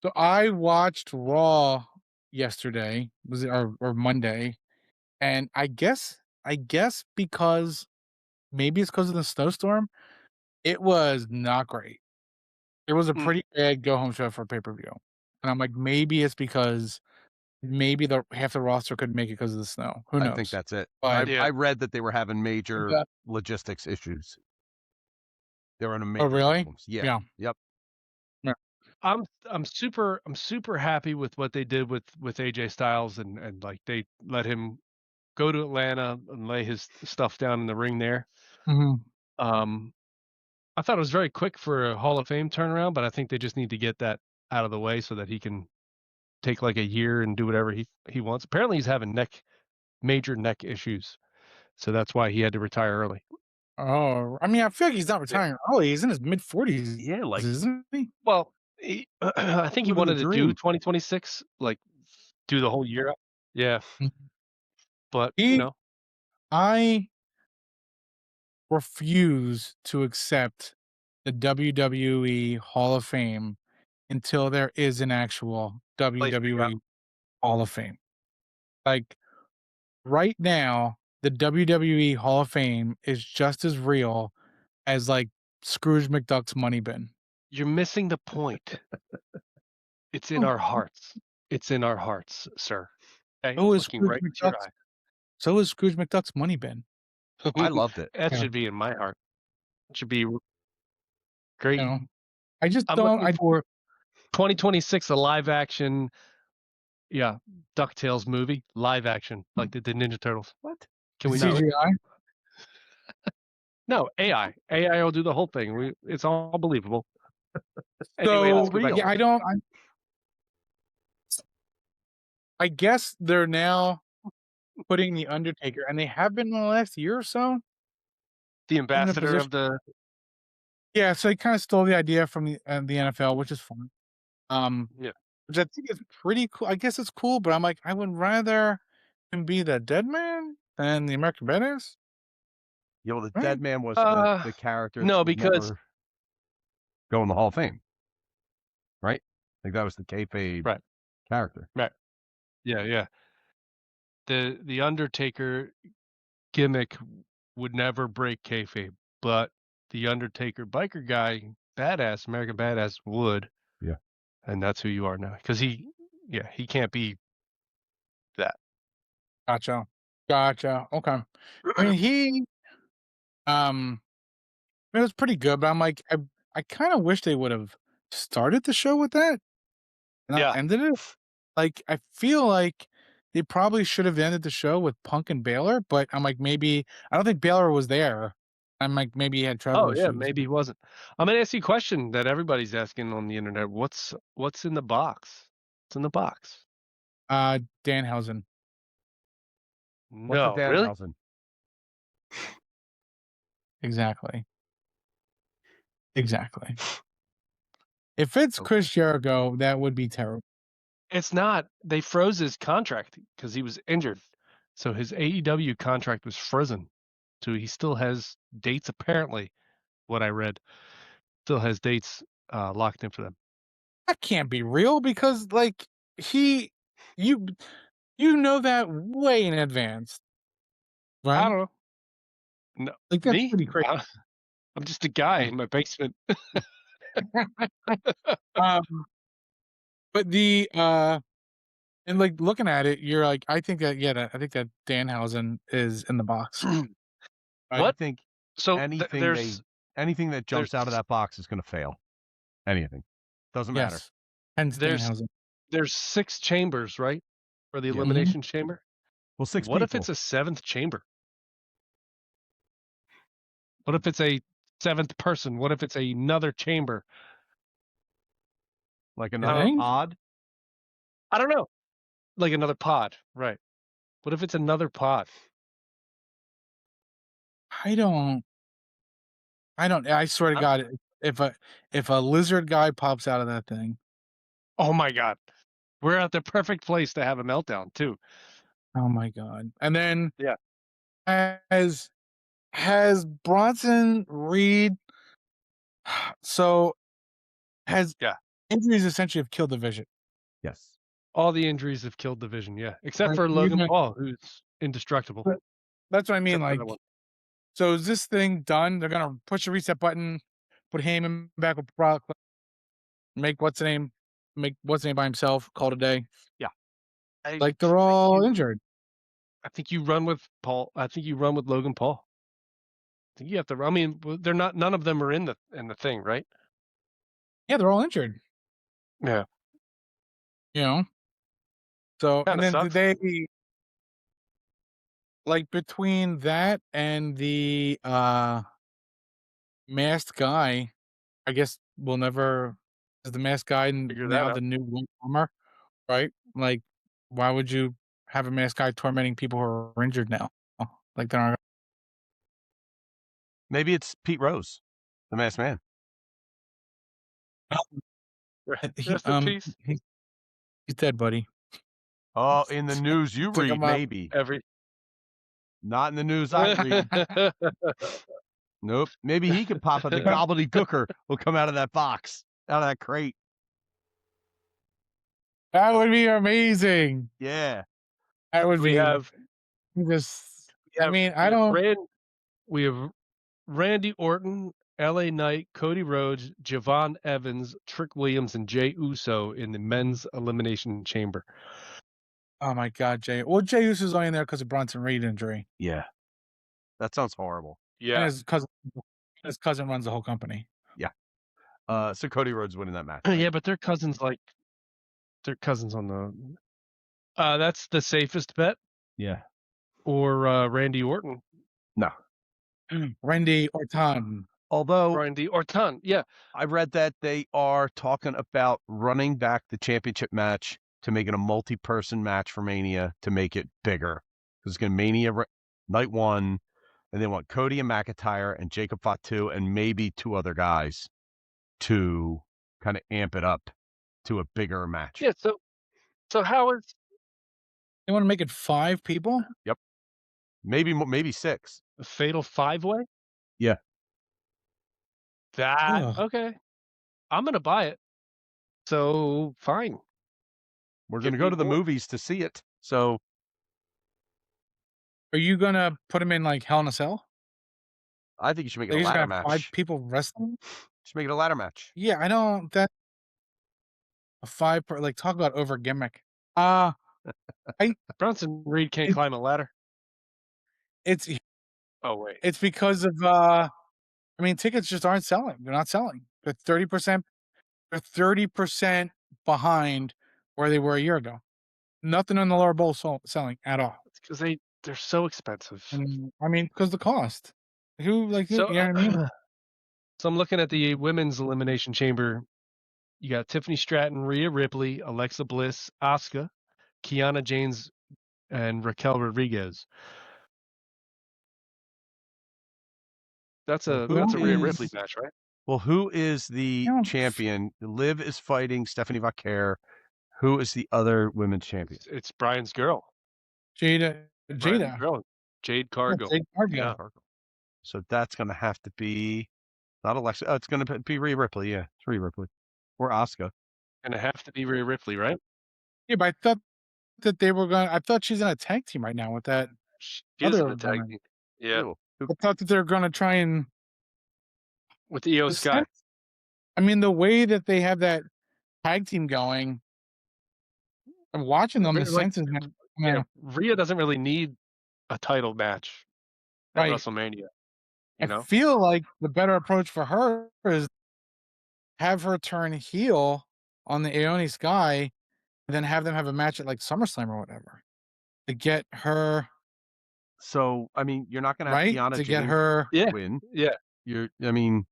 So I watched Raw yesterday, was it or Monday, and I guess because maybe it's because of the snowstorm, it was not great. It was a Mm. pretty bad go home show for pay-per-view. And I'm like, maybe it's because maybe the half the roster couldn't make it because of the snow. Who knows? I think that's it. But Yeah. I read that they were having major Yeah. logistics issues. They were on a major really? problems. Yeah. Yeah. Yep. I'm super happy with what they did with AJ Styles and like they let him go to Atlanta and lay his stuff down in the ring there. I thought it was very quick for a Hall of Fame turnaround, but I think they just need to get that out of the way so that he can take like a year and do whatever he wants. Apparently he's having major neck issues. So that's why he had to retire early. Oh, I mean, I feel like he's not retiring early. He's in his mid-40s, Yeah, like isn't he? Well, I think he Living the wanted to do dream. 2026, like do the whole year. Yeah. Mhm. But, He- I refuse to accept the WWE Hall of Fame until there is an actual WWE Hall of Fame. Like right now, the WWE Hall of Fame is just as real as like Scrooge McDuck's money bin. You're missing the point. It's in our hearts. It's in our hearts, sir. Okay? So is Looking right into your So is Scrooge McDuck's money bin. eye. I loved it. That Yeah. should be in my heart. It should be You great. know, I just I'm don't. looking for 2026, a live action, DuckTales movie, live action, like they did Ninja Turtles. What? Can we not? CGI. No, AI. AI will do the whole thing. It's all believable. Anyway, let's So go back. yeah, I don't. I guess they're now putting the Undertaker, and they have been in the last year or so. The ambassador position- of the. Yeah, so they kind of stole the idea from the NFL, which is fun. Yeah. Which I think is pretty cool. I guess it's cool, but I'm like, I would rather him be the dead man than the American Badass. Yeah, well, the Right. dead man was the character. no, that would because- never go in the Hall of Fame, right? Like that was the kayfabe Right. character. Yeah. The Undertaker gimmick would never break kayfabe, but the Undertaker biker guy, badass, American Badass would. Yeah. And that's who you are now. Because he can't be that. Gotcha. Okay. I mean, it was pretty good, but I'm like, I kind of wish they would have started the show with that, and Yeah. not ended it. Like, I feel like they probably should have ended the show with Punk and Baylor, but I'm like, maybe I don't think Baylor was there. I'm like, maybe he had travel Oh, yeah, issues. maybe he wasn't. I'm going to ask you a question that everybody's asking on the internet. What's in the box? What's in the box? Danhausen. What's No, the really? Danhausen? Exactly. If it's Okay. Chris Jericho, that would be terrible. It's not. They froze his contract because he was injured. So his AEW contract was frozen. So he still has dates, apparently, what I read. Still has dates locked in for them. That can't be real because, like, you know that way in advance, right? I don't know. No, Like, that's me? pretty crazy. I'm just a guy in my basement. But the and like looking at it, you're like, I think that Danhausen is in the box. What? I think So anything that jumps out of that box is going to fail. Anything doesn't matter. Yes, hence Danhausen. there's 6 chambers, right? For the Yeah. elimination chamber. Well, 6 What people. if it's a 7th chamber? What if it's a 7th person? What if it's another chamber? like another think? pod? I don't know. Like another pod, right? What if it's another pod? I swear to God, if a lizard guy pops out of that thing, Oh my God. We're at the perfect place to have a meltdown too. oh my God! And then Yeah. has Bronson Reed. So has injuries essentially have killed the Vision. Yes. All the injuries have killed the Vision, yeah. Except Like, for Logan even- Paul, who's indestructible. But- That's what I mean. Except for Like, that one. so is this thing done? They're gonna push the reset button, put Heyman back with Brock, make what's the name by himself, call it a day. Like, they're all injured. I think you run with Paul. I think you run with Logan Paul. I think you have to. I mean, they're not. None of them are in the thing, right? Yeah, they're all injured. Yeah. You know. So Kinda and then sucks. they like between that and the masked guy, I guess we'll never is the masked guy Figure that now out. the new newcomer, right? Like, why would you have a masked guy tormenting people who are injured now? Like, they're not. Maybe it's Pete Rose, the masked man. Rest in peace. He's dead, buddy. Oh, in the news you Took read, him out. maybe. Every. Not in the news I read. Nope. Maybe he could pop up. The gobbledygooker will come out of that box, out of that crate. That would be amazing. Yeah. That would we be have. just. We have I mean, I don't. we have Randy Orton, LA Knight, Cody Rhodes, Javon Evans, Trick Williams, and Jey Uso in the men's elimination chamber. Oh my God, Jey. Well, Jey Uso's only in there because of Bronson Reed injury, Yeah. That sounds horrible. and Yeah. his cousin runs the whole company. So Cody Rhodes winning that match. Yeah, but they're cousins on the that's the safest bet. Yeah. Or Randy Orton. No. Randy Orton. Although Randy Orton. Yeah. I read that they are talking about running back the championship match to make it a multi-person match for Mania to make it bigger. Because it's going to Mania night 1, and they want Cody and McIntyre and Jacob Fatu and maybe 2 other guys to kind of amp it up to a bigger match. Yeah. So how is They want to make it 5 people? Maybe 6. a fatal 5-way? Yeah. That Ugh. okay. I'm gonna buy it. So fine. We're Give going to go me to the more. movies to see it. So Are you gonna put them in like Hell in a Cell? I think you should make it They're a just ladder gonna have match. 5 people wrestling? Should make it a ladder match. Yeah, I know that. A 5 per, like, talk about over gimmick. Bronson Reed can't It- climb a ladder. It's Oh wait. it's because of I mean, tickets just aren't selling. They're not selling. They're 30%. They're 30% behind where they were a year ago. Nothing on the lower bowl selling at all. It's because they're so expensive. And I mean, because the cost. Who So you know what I mean? So I'm looking at the women's elimination chamber. You got Tiffany Stratton, Rhea Ripley, Alexa Bliss, Asuka, Kiana James, and Raquel Rodriguez. That's a Who Rhea is- Ripley match, right? Well, who is the Yeah. champion? Liv is fighting Stephanie Vaquer. Who is the other women's champion? It's Brian's girl. Jada. Brian's girl. Jade Cargill. Jade Cargill. Yeah. So that's going to have to be not Alexa. Oh, it's going to be Rhea Ripley. Yeah, it's Rhea Ripley or Asuka. Gonna have to be Rhea Ripley, right? Yeah, but I thought that they were going. I thought she's in a tag team right now with that. She is in Other the tag woman. team. Yeah. Who? I thought that they're going to try and. With Io the Sky. sense- I mean, the way that they have that tag team going, I'm watching them. The Like, sense is not. Yeah. Rhea doesn't really need a title match at Right. WrestleMania. I You know? feel like the better approach for her is have her turn heel on the Ione Sky, and then have them have a match at like SummerSlam or whatever to get her So I mean, you're not going to have right Kiana to get James her. Yeah. win. Yeah. I mean,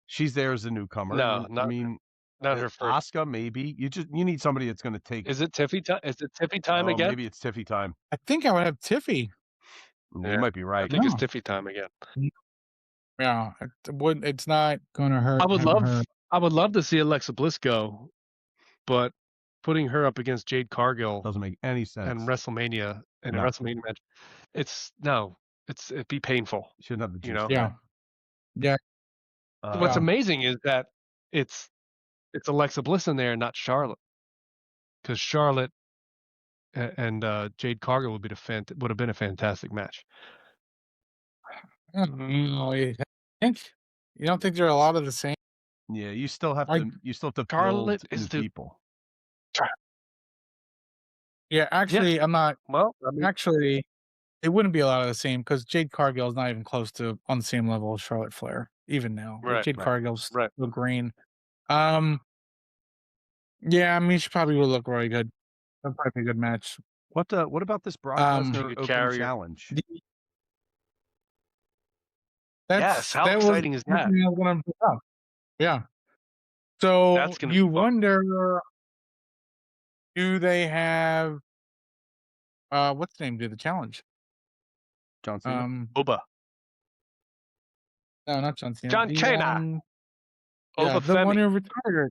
she's there as a newcomer. No, I not- mean, Not her first. Asuka maybe. You need somebody that's going to take. Is it Tiffy time? Is it Tiffy time again? Maybe it's Tiffy time. I think I would have Tiffy. Yeah, You might be I right. think it's No. Tiffy time again. Yeah, it's not going to hurt. I would having her- love to see Alexa Bliss go, but putting her up against Jade Cargill Doesn't make any sense. and WrestleMania in No. a WrestleMania match, it'd be painful. Shouldn't have the You juice. know? Yeah. Yeah. What's Yeah. amazing is that it's Alexa Bliss in there, not Charlotte, because Charlotte and Jade Cargill would have been a fantastic match. I don't know, I think you don't think they're a lot of the same. Yeah, you still have I- to. You still have to Charlotte build is new the- people. Yeah, actually, I'm not. Well, I mean, Actually, it wouldn't be a lot of the same because Jade Cargill is not even close to on the same level as Charlotte Flair, even now. Like, Right, Jade right, Cargill's right. still green. Yeah, I mean, she probably would look really good. That'd probably be a good match. What about this Brock Um, Lesnar She could Open carry her. Challenge? Yes, how was exciting is that? something I was gonna bring up. Yeah. So That's gonna you be fun. wonder, do they have what's the name? Do the challenge? John Cena. Oba. No, not John Cena. John The, Cena. yeah, Oba the one Femi. who retired.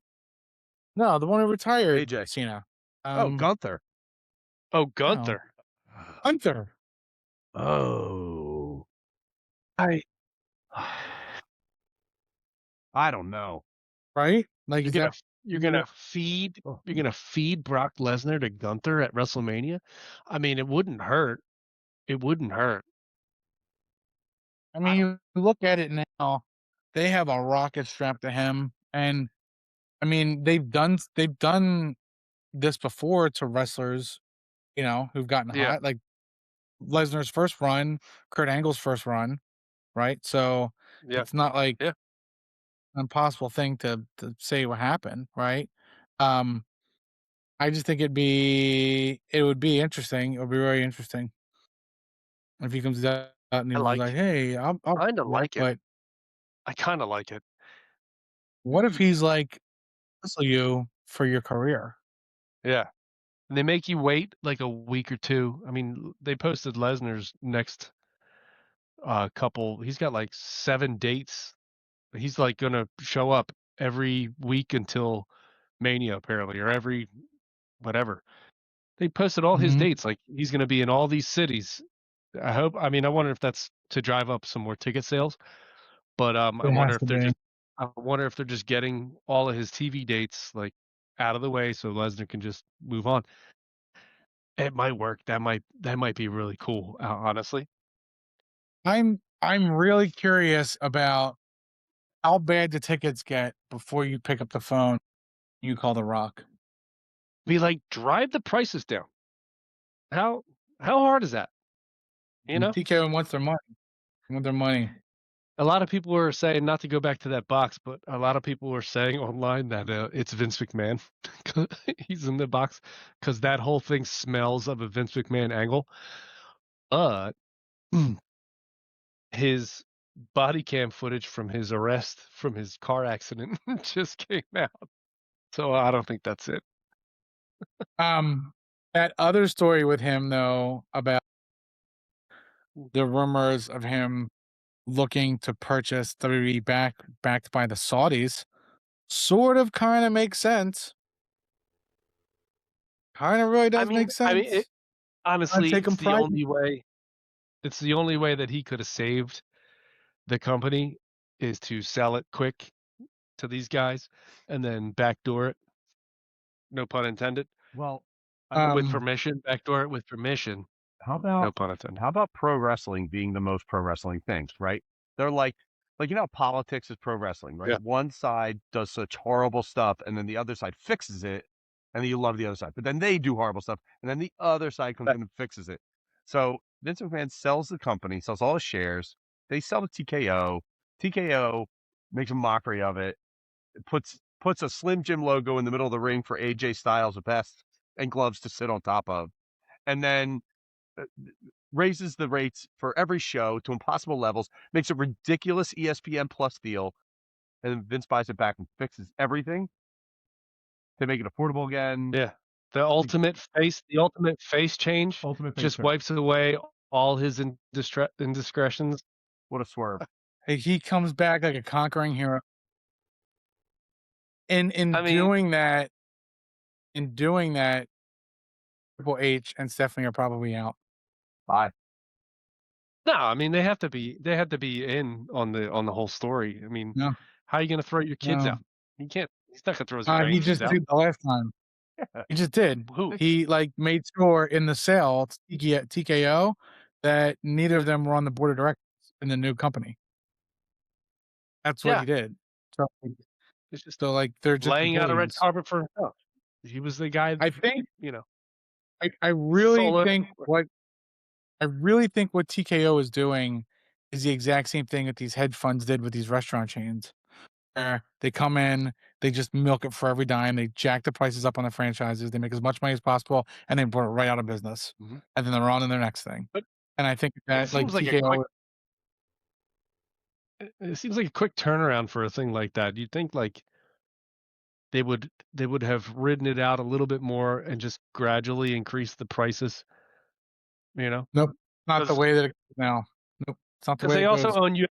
No, the one who retired. AJ. Cena. Gunther. Oh, Gunther. Gunther. Oh. I don't know. Right? Like, is You're that gonna feed Oh. you're gonna feed Brock Lesnar to Gunther at WrestleMania? I mean, it wouldn't hurt. It wouldn't hurt. I mean, you look at it now, they have a rocket strapped to him, and I mean, they've done this before to wrestlers, who've gotten Yeah, hot, like Lesnar's first run, Kurt Angle's first run, right? So yeah, it's not like yeah. an impossible thing to say what happened, right? Um, I just think it would be interesting. It would be very interesting if he comes out and he I was like, like, "Hey, I'll kind of do it," like it. but I kind of like it. what if he's like, "Wrestle you for your career?" Yeah. And they make you wait like a week or two. I mean, they posted Lesnar's next couple. He's got like 7 dates. He's like gonna show up every week until Mania apparently, or every whatever. They posted all his Mhm. dates. Like he's gonna be in all these cities. I mean, I wonder if that's to drive up some more ticket sales. But I It wonder has if to they're be. just I wonder if they're just getting all of his TV dates like out of the way so Lesnar can just move on. It might work. That might be really cool, honestly. I'm really curious about how bad the tickets get before you pick up the phone, you call The Rock. Be like, drive the prices down. How how hard is that? You And know? TKO wants their money. They want their money. A lot of people were saying, not to go back to that box, but a lot of people were saying online that it's Vince McMahon. He's in the box because that whole thing smells of a Vince McMahon angle. But his body cam footage from his arrest from his car accident just came out. So I don't think that's it. Um, that other story with him though about the rumors of him looking to purchase WWE backed by the Saudis sort of kind of makes sense. Kind of really I does mean, make I mean, sense. I'd honestly, take him private. it's the only way that he could have saved the company is to sell it quick to these guys and then backdoor it. No pun intended. Well, I mean, With Um, permission, backdoor it with permission. how No about pun intended. how about pro wrestling being the most pro wrestling things, right? They're like how politics is pro wrestling, right? Yeah. One side does such horrible stuff, and then the other side fixes it, and then you love the other side. But then they do horrible stuff, and then the other side comes That- in and fixes it. So Vince McMahon sells the company, sells all his shares. They sell to TKO. TKO makes a mockery of it. Puts a Slim Jim logo in the middle of the ring for AJ Styles with vests and gloves to sit on top of, and then uh, raises the rates for every show to impossible levels, makes a ridiculous ESPN Plus deal, and then Vince buys it back and fixes everything to make it affordable again. Yeah. The ultimate face change Ultimate face just turn. wipes away all his indiscretions. What a swerve. he comes back like a conquering hero. In I mean, doing that, Triple H and Stephanie are probably out. Bye. no, I mean they have to be in on the whole story. I mean, No, how are you gonna throw your kids no. out? He can't. He's not gonna throw his He grandkids just out. did the last time. He just did. Who? He like made sure in the sale to TKO that neither of them were on the board of directors in the new company. That's what Yeah, he did. So, it's just like they're just laying out a red employees. carpet for himself. He was the guy, I think you know, I really solo. think what TKO is doing is the exact same thing that these hedge funds did with these restaurant chains. Where they come in, they just milk it for every dime, they jack the prices up on the franchises, they make as much money as possible, and then put it right out of business. Mhm. And then they're on to their next thing. But And I think it that like seems like a quick. TKO It seems like a quick turnaround for a thing like that. You'd think like they would have ridden it out a little bit more and just gradually increase the prices. You know, nope, not the because way that it goes now. Nope, it's not the way they it also goes. own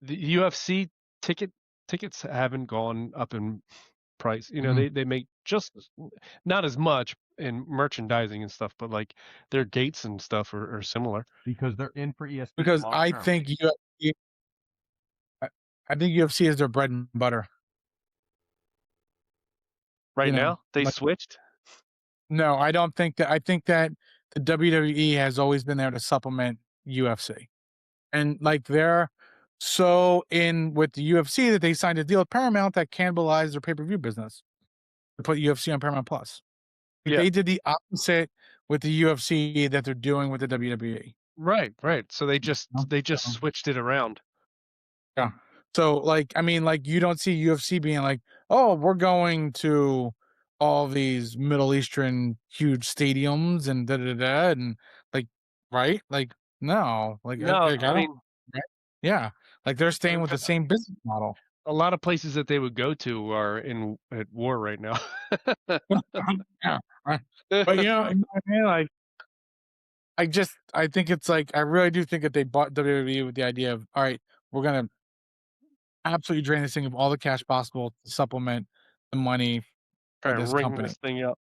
the UFC tickets haven't gone up in price. You know, Mhm. they make just not as much in merchandising and stuff, but like their gates and stuff are similar. Because they're in for ESPN Because long I term. think I think UFC is their bread and butter. Right You know, now, they like switched. no, I don't think that I think that the WWE has always been there to supplement UFC. and like they're so in with the UFC that they signed a deal with Paramount that cannibalized their pay-per-view business to put UFC on Paramount Plus. Yeah. They did the opposite with the UFC that they're doing with the WWE. Right. So they just switched it around. Yeah. So like, I mean, like you don't see UFC being like, oh, we're going to all these Middle Eastern huge stadiums and and like, right? Like, no, like, No, I I don't, mean, yeah, like they're staying with the same business model. a lot of places that they would go to are at war right now. Yeah, right. But you know what I mean? Like, I think it's like, I really do think that they bought WWE with the idea of, all right, we're gonna absolutely drain this thing of all the cash possible to supplement the money for Trying to this ring company. this thing up.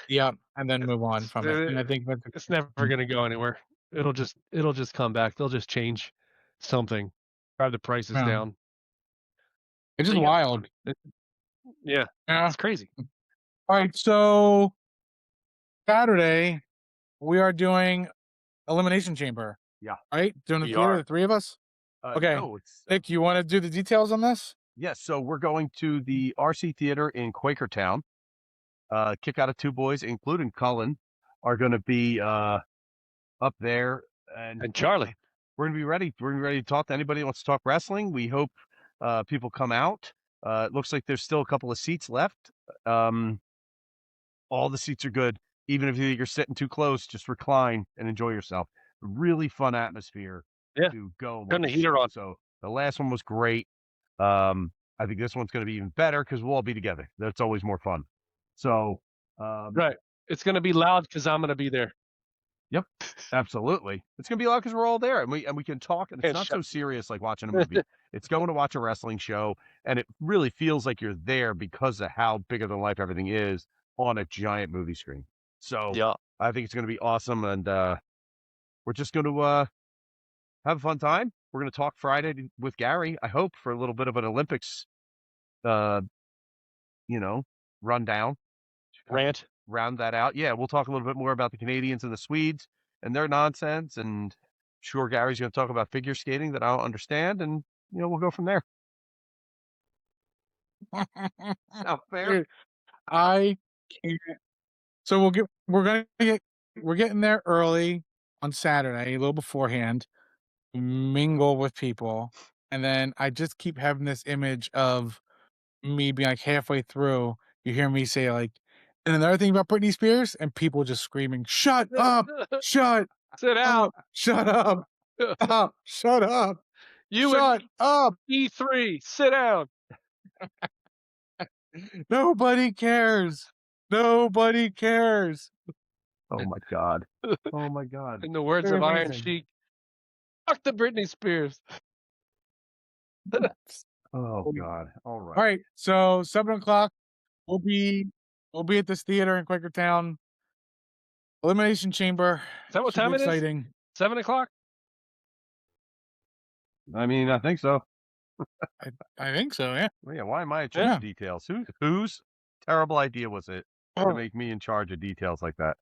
Yep, and then move on from it. And I think that's It's never going to go anywhere. It'll just come back. They'll just change something, drive the prices Yeah. down. it's just You got- wild. Yeah, Yeah. it's crazy. All right, so Saturday we are doing Elimination Chamber. Yeah. Right? Doing the We theater, are. the three of us? Okay. No, it's Nick, you want to do the details on this? yes. So we're going to the RC Theater in Quakertown. Kick Out of Two Boys, including Cullen, are going to be up there, And Charlie. we're going to be ready. We're going to be ready to talk to anybody who wants to talk wrestling. We hope people come out. It looks like there's still a couple of seats left. All the seats are good. Even if you think you're sitting too close, just recline and enjoy yourself. Really fun atmosphere Yeah. to go. Turn the watch. heater on. So the last one was great. I think this one's going to be even better because we'll all be together. That's always more fun. So Right. It's going to be loud because I'm going to be there. Yep, absolutely. It's gonna be loud because we're all there, and we can talk, and it's Yeah, not shut- so serious like watching a movie. It's going to watch a wrestling show, and it really feels like you're there because of how bigger than life everything is on a giant movie screen. So Yeah. I think it's gonna be awesome, and we're just going to have a fun time. We're gonna talk Friday with Gary, I hope, for a little bit of an Olympics, rundown. Rant. Round that out. Yeah, we'll talk a little bit more about the Canadians and the Swedes and their nonsense. And sure, Gary's going to talk about figure skating that I don't understand, and we'll go from there. Not fair. Dude, I can't. So we're getting there early on Saturday, a little beforehand, mingle with people, and then I just keep having this image of me being like halfway through. You hear me say like, and another thing about Britney Spears, and people just screaming, "Shut up! Shut Sit out. up! Shut up! Stop! Shut up! You Shut up! and E3. Sit down. Nobody cares. Nobody cares." Oh my God. Oh my God. In the words Very of Iron amazing. Sheik, fuck the Britney Spears. Oh God. All right. All right, so 7:00 we'll be at this theater in Quakertown. Elimination Chamber. Is that what Super time it is? exciting. 7 o'clock? I mean, I think so. I think so. Yeah. Well, yeah. Why am I in charge Yeah. of details? Whose terrible idea was it to make me in charge of details like that?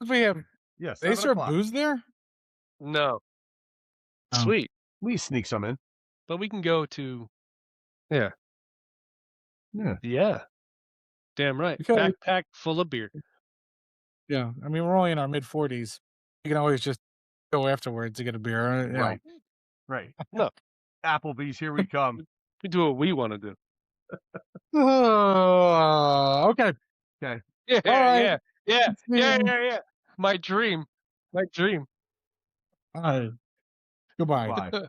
We have. Yes. They serve booze there. No. Oh. Sweet. We sneak some in. But we can go to. Yeah. Yeah. Yeah. Damn right. Okay. Backpack full of beer. Yeah. I mean, we're only in our mid-40s. You can always just go afterwards to get a beer. You know. Right. Right. No. Applebee's, here we come. We do what we want to do. Okay. Yeah. All right. Yeah. My dream. All right. Goodbye. Bye.